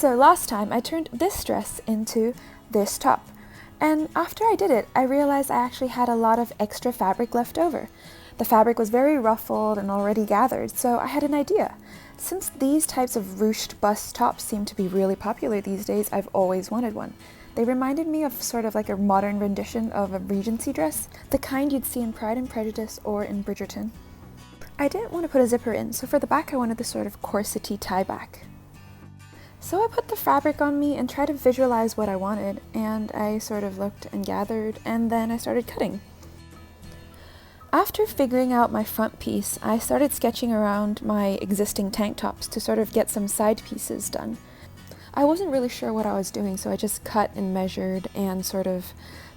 So last time I turned this dress into this top. And after I did it, I realized I actually had a lot of extra fabric left over. The fabric was very ruffled and already gathered, so I had an idea. Since these types of ruched bust tops seem to be really popular these days, I've always wanted one. They reminded me of sort of like a modern rendition of a Regency dress, the kind you'd see in Pride and Prejudice or in Bridgerton. I didn't want to put a zipper in, so for the back I wanted this sort of corset-y tie back. So I put the fabric on me and tried to visualize what I wanted, and I sort of looked and gathered, and then I started cutting. After figuring out my front piece, I started sketching around my existing tank tops to sort of get some side pieces done. I wasn't really sure what I was doing, so I just cut and measured and sort of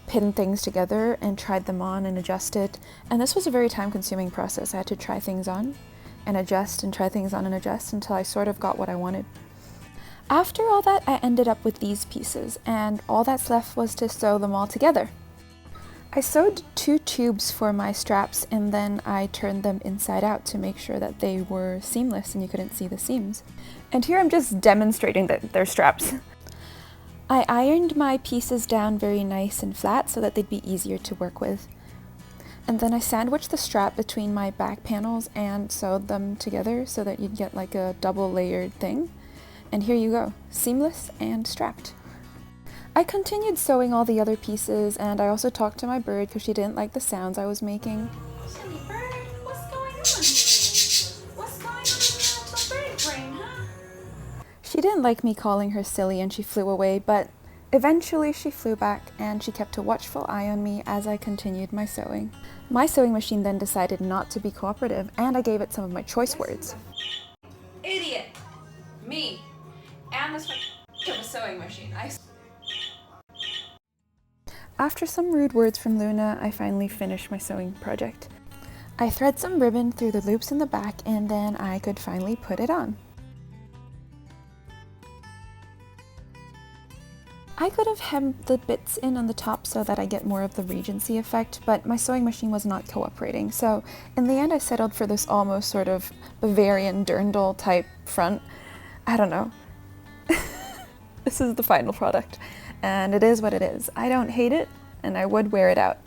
pinned things together and tried them on and adjusted. And this was a very time-consuming process. I had to try things on and adjust and try things on and adjust until I sort of got what I wanted. After all that, I ended up with these pieces, and all that's left was to sew them all together. I sewed 2 tubes for my straps, and then I turned them inside out to make sure that they were seamless and you couldn't see the seams. And here I'm just demonstrating that they're straps. I ironed my pieces down very nice and flat so that they'd be easier to work with. And then I sandwiched the strap between my back panels and sewed them together so that you'd get like a double layered thing. And here you go, seamless and strapped. I continued sewing all the other pieces, and I also talked to my bird because she didn't like the sounds I was making. Silly bird, what's going on here? What's going on with the bird brain, huh? She didn't like me calling her silly and she flew away, but eventually she flew back and she kept a watchful eye on me as I continued my sewing. My sewing machine then decided not to be cooperative, and I gave it some of my choice words. Idiot! Me! And this of a sewing machine. After some rude words from Luna, I finally finished my sewing project. I thread some ribbon through the loops in the back, and then I could finally put it on. I could have hemmed the bits in on the top so that I get more of the Regency effect, but my sewing machine was not cooperating, so in the end I settled for this almost sort of Bavarian dirndl type front. I don't know. This is the final product, and it is what it is. I don't hate it, and I would wear it out.